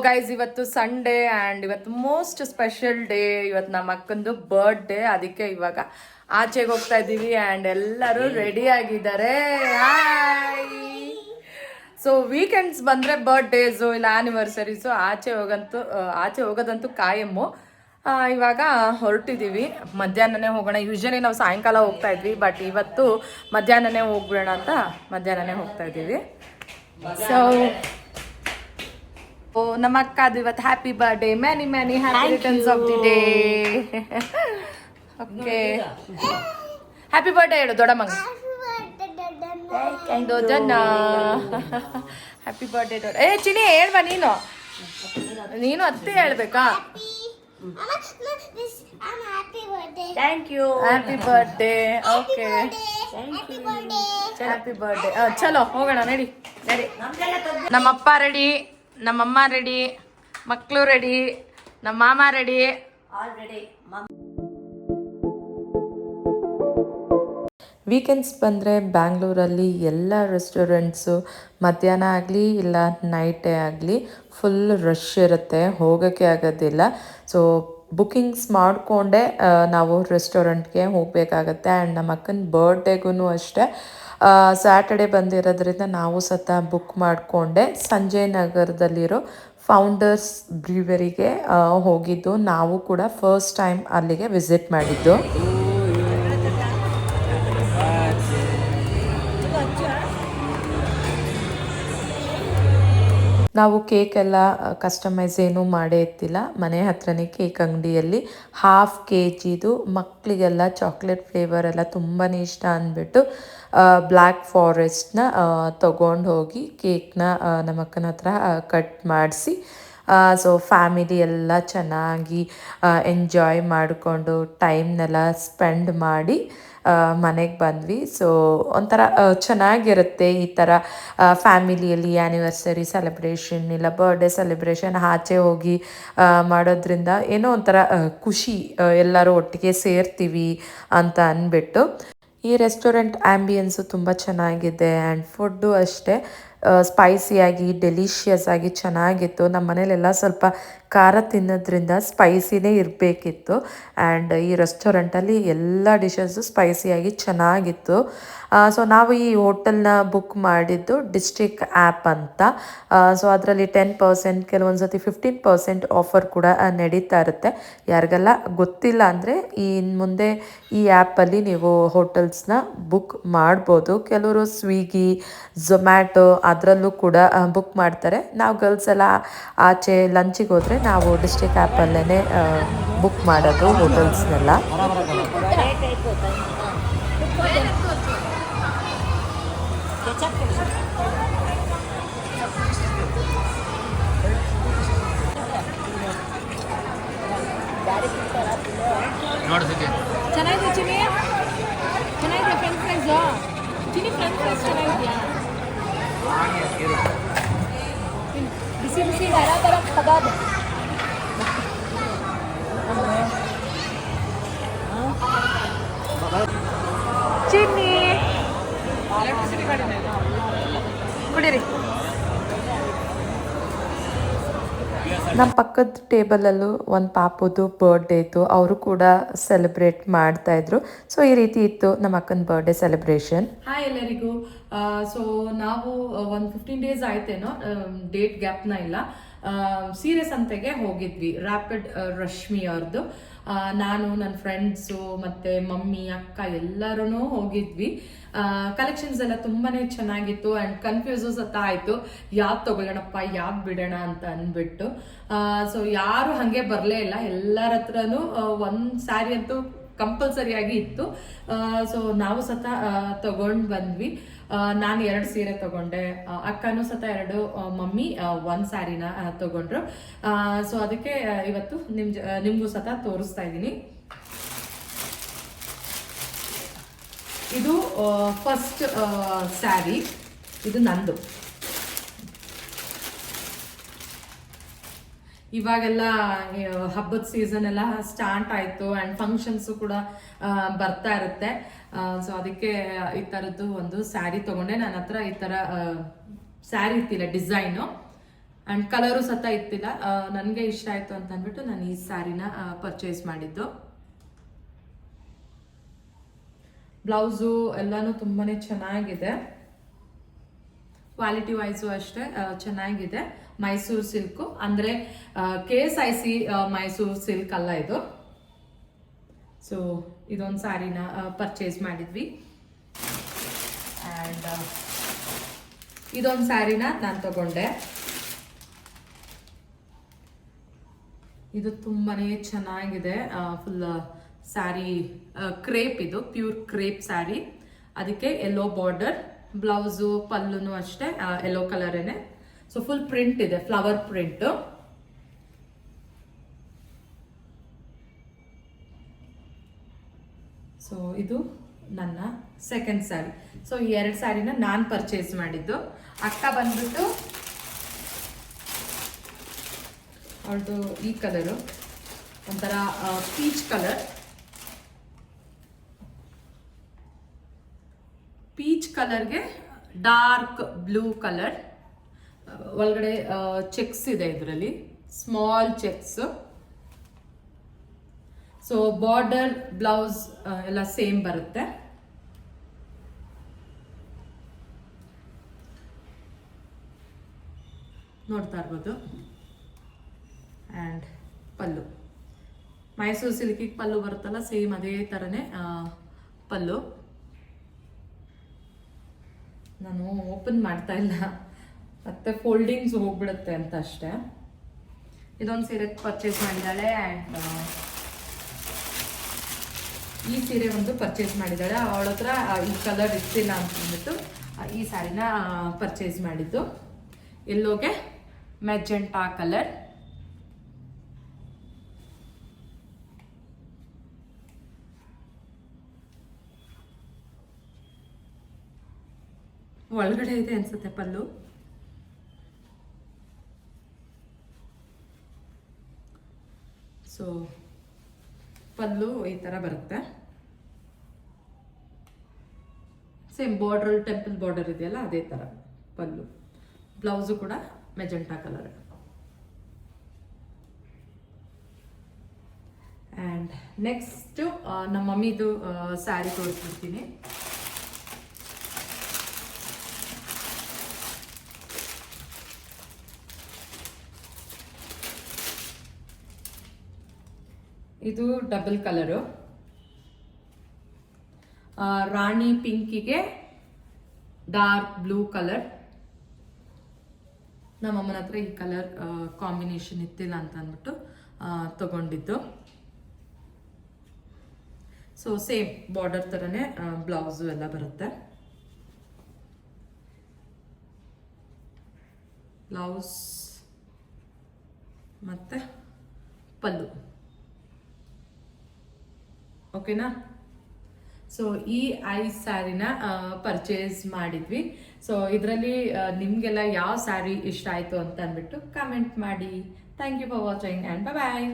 Guys, ಇವತ್ತು Sunday and ಇವತ್ತು most special day. ಇವತ್ತು ನಮ್ಮ ಅಕ್ಕಂದು ಬರ್ಡೇ, ಅದಕ್ಕೆ ಇವಾಗ ಆಚೆಗೆ ಹೋಗ್ತಾ ಇದ್ದೀವಿ ಆ್ಯಂಡ್ ಎಲ್ಲರೂ ರೆಡಿ ಆಗಿದ್ದಾರೆ. ಹಾಯ್. ಸೊ ವೀಕೆಂಡ್ಸ್ ಬಂದರೆ ಬರ್ಡೇಸು ಇಲ್ಲ ಆ್ಯನಿವರ್ಸರೀಸು ಆಚೆ ಹೋಗೋದಂತೂ ಕಾಯಮ್ಮು. ಇವಾಗ ಹೊರಟಿದ್ದೀವಿ. ಮಧ್ಯಾಹ್ನನೇ ಹೋಗೋಣ. ಯೂಶಲಿ ನಾವು ಸಾಯಂಕಾಲ ಹೋಗ್ತಾ ಇದ್ವಿ, ಬಟ್ ಇವತ್ತು ಮಧ್ಯಾಹ್ನನೇ ಹೋಗ್ಬಿಡೋಣ ಅಂತ ಮಧ್ಯಾಹ್ನನೇ ಹೋಗ್ತಾ ಇದ್ದೀವಿ. ಸೊ ನಮ್ಮ ಅಕ್ಕದು ಇವತ್ತು happy birthday, Manny Manny happy returns of the day. Okay, happy birthday ಹೇಳು ದೊಡ್ಡಮ್ಮಂಗ. ದೊಡ್ಡಣ್ಣ ಹ್ಯಾಪಿ ಬರ್ಡೇ ದೊಡ್ಡ. ಚಿನಿ ಹೇಳ್ಬಾ, ನೀನು ಅತ್ತೆ ಹೇಳ್ಬೇಕಾ? Thank you, happy birthday. Okay, happy birthday. ಚಲೋ ಹೋಗೋಣ, ನಡಿ. ನಮ್ಮಪ್ಪ ರೆಡಿ, ನಮ್ಮಮ್ಮ ರೆಡಿ, ಮಕ್ಕಳು ರೆಡಿ, ನಮ್ಮ ಮಾಮ ರೆಡಿ. ವೀಕೆಂಡ್ಸ್ ಬಂದರೆ ಬ್ಯಾಂಗ್ಳೂರಲ್ಲಿ ಎಲ್ಲ ರೆಸ್ಟೋರೆಂಟ್ಸು ಮಧ್ಯಾಹ್ನ ಆಗಲಿ ಇಲ್ಲ ನೈಟೇ ಆಗಲಿ ಫುಲ್ ರಶ್ ಇರುತ್ತೆ, ಹೋಗೋಕ್ಕೆ ಆಗೋದಿಲ್ಲ. ಸೊ ಬುಕ್ಕಿಂಗ್ಸ್ ಮಾಡಿಕೊಂಡೇ ನಾವು ರೆಸ್ಟೋರೆಂಟ್ಗೆ ಹೋಗಬೇಕಾಗತ್ತೆ. ಆ್ಯಂಡ್ ನಮ್ಮ ಅಕ್ಕನ ಬರ್ಡೇಗೂ ಅಷ್ಟೇ ಸ್ಯಾಟರ್ಡೆ ಬಂದಿರೋದ್ರಿಂದ ನಾವು ಬುಕ್ ಮಾಡಿಕೊಂಡೆ ಸಂಜಯ್ ನಗರದಲ್ಲಿರೋ ಫೌಂಡರ್ಸ್ ಬ್ರೀವರಿಗೆ ಹೋಗಿದ್ದು. ನಾವು ಕೂಡ ಫಸ್ಟ್ ಟೈಮ್ ಅಲ್ಲಿಗೆ ವಿಸಿಟ್ ಮಾಡಿದ್ದು. ನಾವು ಕೇಕ್ ಎಲ್ಲ ಕಸ್ಟಮೈಸ್ ಏನೂ ಮಾಡೇ ಇರ್ತಿಲ್ಲ. ಮನೆ ಹತ್ರನೇ ಕೇಕ್ ಅಂಗಡಿಯಲ್ಲಿ ½ kg ಮಕ್ಕಳಿಗೆಲ್ಲ ಚಾಕ್ಲೇಟ್ ಫ್ಲೇವರ್ ಎಲ್ಲ ತುಂಬಾ ಇಷ್ಟ ಅಂದ್ಬಿಟ್ಟು ಬ್ಲ್ಯಾಕ್ ಫಾರೆಸ್ಟ್ನ ತೊಗೊಂಡು ಹೋಗಿ ಕೇಕ್ನ ನಮ್ಮ ಅಕ್ಕನ ಹತ್ರ ಕಟ್ ಮಾಡಿಸಿ ಸೊ ಫ್ಯಾಮಿಲಿ ಎಲ್ಲ ಚೆನ್ನಾಗಿ ಎಂಜಾಯ್ ಮಾಡಿಕೊಂಡು ಟೈಮ್ನೆಲ್ಲ ಸ್ಪೆಂಡ್ ಮಾಡಿ ಮನೆಗೆ ಬಂದ್ವಿ. ಸೊ ಒಂಥರ ಚೆನ್ನಾಗಿರುತ್ತೆ ಈ ಥರ ಫ್ಯಾಮಿಲಿಯಲ್ಲಿ ಆ್ಯನಿವರ್ಸರಿ ಸೆಲೆಬ್ರೇಷನ್ ಇಲ್ಲ ಬರ್ಡೇ ಸೆಲೆಬ್ರೇಷನ್ ಆಚೆ ಹೋಗಿ ಮಾಡೋದ್ರಿಂದ ಏನೋ ಒಂಥರ ಖುಷಿ, ಎಲ್ಲರೂ ಒಟ್ಟಿಗೆ ಸೇರ್ತೀವಿ ಅಂತ ಅಂದ್ಬಿಟ್ಟು. ಈ ರೆಸ್ಟೋರೆಂಟ್ ಆ್ಯಂಬಿಯನ್ಸು ತುಂಬ ಚೆನ್ನಾಗಿದೆ ಆ್ಯಂಡ್ ಫುಡ್ಡು ಅಷ್ಟೇ ಸ್ಪೈಸಿಯಾಗಿ ಡೆಲಿಷಿಯಸ್ ಆಗಿ ಚೆನ್ನಾಗಿತ್ತು. ನಮ್ಮ ಮನೇಲೆಲ್ಲ ಸ್ವಲ್ಪ ಖಾರ ತಿನ್ನೋದ್ರಿಂದ ಸ್ಪೈಸಿನೇ ಇರಬೇಕಿತ್ತು. ಆ್ಯಂಡ್ ಈ ರೆಸ್ಟೋರೆಂಟಲ್ಲಿ ಎಲ್ಲ ಡಿಶಸ್ಸು ಸ್ಪೈಸಿಯಾಗಿ ಚೆನ್ನಾಗಿತ್ತು. ಸೊ ನಾವು ಈ ಹೋಟೆಲ್ನ ಬುಕ್ ಮಾಡಿದ್ದು ಡಿಸ್ಟ್ರಿಕ್ ಆ್ಯಪ್ ಅಂತ. ಸೊ ಅದರಲ್ಲಿ 10%, ಕೆಲವೊಂದು ಸತಿ 15% ಆಫರ್ ಕೂಡ ನಡೀತಾ ಇರುತ್ತೆ. ಯಾರಿಗೆಲ್ಲ ಗೊತ್ತಿಲ್ಲ ಅಂದರೆ ಮುಂದೆ ಈ ಆ್ಯಪಲ್ಲಿ ನೀವು ಹೋಟೆಲ್ಸ್ನ ಬುಕ್ ಮಾಡ್ಬೋದು. ಕೆಲವರು ಸ್ವಿಗ್ಗಿ, ಝೊಮ್ಯಾಟೊ ಅದರಲ್ಲೂ ಕೂಡ ಬುಕ್ ಮಾಡ್ತಾರೆ. ನಾವು ಗರ್ಲ್ಸ್ ಎಲ್ಲ ಆಚೆ ಲಂಚಿಗೆ ಹೋದರೆ ನಾವು ಡಿಸ್ಟ್ರಿಕ್ಟ್ ಆ್ಯಪಲ್ಲೇ ಬುಕ್ ಮಾಡೋದು ಹೋಟೆಲ್ಸ್ನೆಲ್ಲ. ಚೆನ್ನಾಗಿದೆ ಚಿನಿ, ಚೆನ್ನಾಗಿದೆ. French fries Chini, french fries ಚೆನ್ನಾಗಿದೆಯಾ? ಬಿಸಿ ಬಿಸಿ ಬರ ಕಬಾಬ್. ಚಿನ್ನಿ ಕುಡೀರಿ. ನಮ್ಮ ಪಕ್ಕದ ಟೇಬಲಲ್ಲೂ ಒಂದು ಪಾಪುದು ಬರ್ಡೇ ಇತ್ತು, ಅವರು ಕೂಡ ಸೆಲೆಬ್ರೇಟ್ ಮಾಡ್ತಾಯಿದ್ರು. ಸೊ ಈ ರೀತಿ ಇತ್ತು ನಮ್ಮ ಅಕ್ಕನ ಬರ್ಡೇ ಸೆಲೆಬ್ರೇಷನ್. ಹಾಯ್ ಎಲ್ಲರಿಗೂ. ಸೊ ನಾವು ಒಂದು 15 days ಆಯ್ತೇನೋ, ಡೇಟ್ ಗ್ಯಾಪ್ನ ಇಲ್ಲ, ಸೀರೆ ಸಂತೆಗೆ ಹೋಗಿದ್ವಿ. ರ್ಯಾಪಿಡ್ ರಶ್ಮಿ ಅವ್ರದ್ದು. ನಾನು, ನನ್ನ ಫ್ರೆಂಡ್ಸು ಮತ್ತು ಮಮ್ಮಿ, ಅಕ್ಕ ಎಲ್ಲರೂ ಹೋಗಿದ್ವಿ. ಕಲೆಕ್ಷನ್ಸ್ ಎಲ್ಲ ತುಂಬಾ ಚೆನ್ನಾಗಿತ್ತು ಆ್ಯಂಡ್ ಕನ್ಫ್ಯೂಸು ಸತ ಆಯಿತು, ಯಾವ್ದು ತೊಗೊಳ್ಳೋಣಪ್ಪ ಯಾವ್ದು ಬಿಡೋಣ ಅಂತ ಅಂದ್ಬಿಟ್ಟು. ಸೊ ಯಾರು ಹಾಗೆ ಬರಲೇ ಇಲ್ಲ, ಎಲ್ಲರ ಹತ್ರನೂ ಒಂದು ಸ್ಯಾರಿ ಅಂತೂ ಕಂಪಲ್ಸರಿಯಾಗಿ ಇತ್ತು. ಸೊ ನಾವು ತಗೊಂಡು ಬಂದ್ವಿ. ನಾನು 2 ಸೀರೆ ತಗೊಂಡೆ, ಅಕ್ಕನೂ 2, ಮಮ್ಮಿ 1 ಸ್ಯಾರಿನ ತಗೊಂಡ್ರು. ಸೊ ಅದಕ್ಕೆ ಇವತ್ತು ನಿಮಗೂ ತೋರಿಸ್ತಾ ಇದ್ದೀನಿ. ಇದು ಫಸ್ಟ್ ಸ್ಯಾರಿ, ಇದು ನಂದು. ಇವಾಗೆಲ್ಲ ಹಬ್ಬದ ಸೀಸನ್ ಎಲ್ಲ ಸ್ಟಾರ್ಟ್ ಆಯಿತು ಆ್ಯಂಡ್ ಫಂಕ್ಷನ್ಸು ಕೂಡ ಬರ್ತಾ ಇರುತ್ತೆ. ಸೊ ಅದಕ್ಕೆ ಈ ಥರದ್ದು ಒಂದು ಸ್ಯಾರಿ ತೊಗೊಂಡೆ. ನನ್ನ ಹತ್ರ ಈ ಥರ ಸ್ಯಾರಿ ಇತ್ತಿಲ್ಲ ಡಿಸೈನು, ಆ್ಯಂಡ್ ಕಲರು ಸತ ಇತ್ತಿಲ್ಲ, ನನಗೆ ಇಷ್ಟ ಆಯಿತು ಅಂತ ಅಂದ್ಬಿಟ್ಟು ನಾನು ಈ ಸ್ಯಾರಿನ ಪರ್ಚೇಸ್ ಮಾಡಿದ್ದು. ಬ್ಲೌಸು ಎಲ್ಲನೂ ತುಂಬಾ ಚೆನ್ನಾಗಿದೆ, ಕ್ವಾಲಿಟಿ ವೈಸು ಅಷ್ಟೇ ಚೆನ್ನಾಗಿದೆ. ಮೈಸೂರು ಸಿಲ್ಕು ಅಂದರೆ KSIC ಮೈಸೂರು ಸಿಲ್ಕ್ ಅಲ್ಲ ಇದು. ಸೊ ಇದೊಂದು ಸ್ಯಾರಿನ ಪರ್ಚೇಸ್ ಮಾಡಿದ್ವಿ. ಆ್ಯಂಡ್ ಇದೊಂದು ಸ್ಯಾರಿನ ನಾನು ತಗೊಂಡೆ. ಇದು ತುಂಬಾ ಚೆನ್ನಾಗಿದೆ. ಫುಲ್ ಸ್ಯಾರಿ ಕ್ರೇಪ್, ಇದು ಪ್ಯೂರ್ ಕ್ರೇಪ್ ಸ್ಯಾರಿ. ಅದಕ್ಕೆ ಯೆಲ್ಲೋ ಬಾರ್ಡರ್, ಬ್ಲೌಸು ಪಲ್ಲುನು ಅಷ್ಟೇ ಯೆಲ್ಲೋ ಕಲರೇನೆ. ಸೊ ಫುಲ್ ಪ್ರಿಂಟ್ ಇದೆ, ಫ್ಲವರ್ ಪ್ರಿಂಟ್. ಸೊ ಇದು ನನ್ನ ಸೆಕೆಂಡ್ ಸ್ಯಾರಿ. ಸೊ ಈ 2 ಸ್ಯಾರಿನ ನಾನು ಪರ್ಚೇಸ್ ಮಾಡಿದ್ದು. ಅಕ್ಕ ಬಂದ್ಬಿಟ್ಟು ಅವಳದು ಈ ಕಲರು ಒಂಥರ ಪೀಚ್ ಕಲರ್. ಪೀಚ್ ಕಲರ್ಗೆ ಡಾರ್ಕ್ ಬ್ಲೂ ಕಲರ್, ಒಳಗಡೆ ಚೆಕ್ಸ್ ಇದೆ, ಇದರಲ್ಲಿ small checks. So border blouse ಎಲ್ಲ ಸೇಮ್ ಬರುತ್ತೆ. ನೋಡ್ತಾ ಇರ್ಬೋದು. ಆ್ಯಂಡ್ ಪಲ್ಲು ಮೈಸೂರು ಸಿಲ್ಕಿಗೆ ಪಲ್ಲು ಬರುತ್ತಲ್ಲ, ಸೇಮ್ ಅದೇ ಥರನೇ ಪಲ್ಲು. ನಾನು ಓಪನ್ ಮಾಡ್ತಾ ಇಲ್ಲ, ಮತ್ತೆ ಫೋಲ್ಡಿಂಗ್ಸ್ ಹೋಗ್ಬಿಡುತ್ತೆ ಅಂತ ಅಷ್ಟೇ. ಇದೊಂದು ಸೀರೆ ಪರ್ಚೇಸ್ ಮಾಡಿದ್ದಾಳೆ. ಆ್ಯಂಡ್ ಈ ಸೀರೆ ಒಂದು ಪರ್ಚೇಸ್ ಮಾಡಿದ್ದಾಳೆ. ಅವಳ ಹತ್ರ ಈ ಕಲರ್ ಇರ್ತಿಲ್ಲ ಅಂತ ಅಂದ್ಬಿಟ್ಟು ಈ ಸ್ಯಾರಿನ ಪರ್ಚೇಸ್ ಮಾಡಿದ್ದು. ಎಲ್ಲೋಗೆ ಮೆಜೆಂಟಾ ಕಲರ್. ಒಳಗಡೆ ಇದೆ ಅನ್ಸುತ್ತೆ ಪಲ್ಲು. ಸೊ ಪಲ್ಲು ಈ ಥರ ಬರುತ್ತೆ. ಸೇಮ್ ಬಾರ್ಡರ್, ಟೆಂಪಲ್ ಬಾರ್ಡರ್ ಇದೆಯಲ್ಲ ಅದೇ ಥರ ಪಲ್ಲು. ಬ್ಲೌಸು ಕೂಡ ಮೆಜೆಂಟಾ ಕಲರ್. ಆ್ಯಂಡ್ ನೆಕ್ಸ್ಟು ನಮ್ಮ ಮಮ್ಮಿದು ಸ್ಯಾರಿ ತೋರಿಸ್ಬಿಡ್ತೀನಿ. ಇದು ಡಬಲ್ ಕಲರು, ರಾಣಿ ಪಿಂಕಿಗೆ ಡಾರ್ಕ್ ಬ್ಲೂ ಕಲರ್. ನಮ್ಮಮ್ಮನ ಹತ್ರ ಈ ಕಲರ್ ಕಾಂಬಿನೇಷನ್ ಇತ್ತಿಲ್ಲ ಅಂತ ಅಂದ್ಬಿಟ್ಟು ತಗೊಂಡಿದ್ದು. ಸೊ ಸೇಮ್ ಬಾರ್ಡರ್ ಥರನೇ ಬ್ಲೌಸು ಎಲ್ಲ ಬರುತ್ತೆ. ಬ್ಲೌಸ್ ಮತ್ತು ಪಲ್ಲು. ಓಕೆನಾ? ಸೊ ಈ 5 ಸ್ಯಾರಿನ ಪರ್ಚೇಸ್ ಮಾಡಿದ್ವಿ. ಸೊ ಇದರಲ್ಲಿ ನಿಮಗೆಲ್ಲ ಯಾವ ಸ್ಯಾರಿ ಇಷ್ಟ ಆಯಿತು ಅಂತ ಅಂದ್ಬಿಟ್ಟು ಕಮೆಂಟ್ ಮಾಡಿ. Thank you for watching and bye.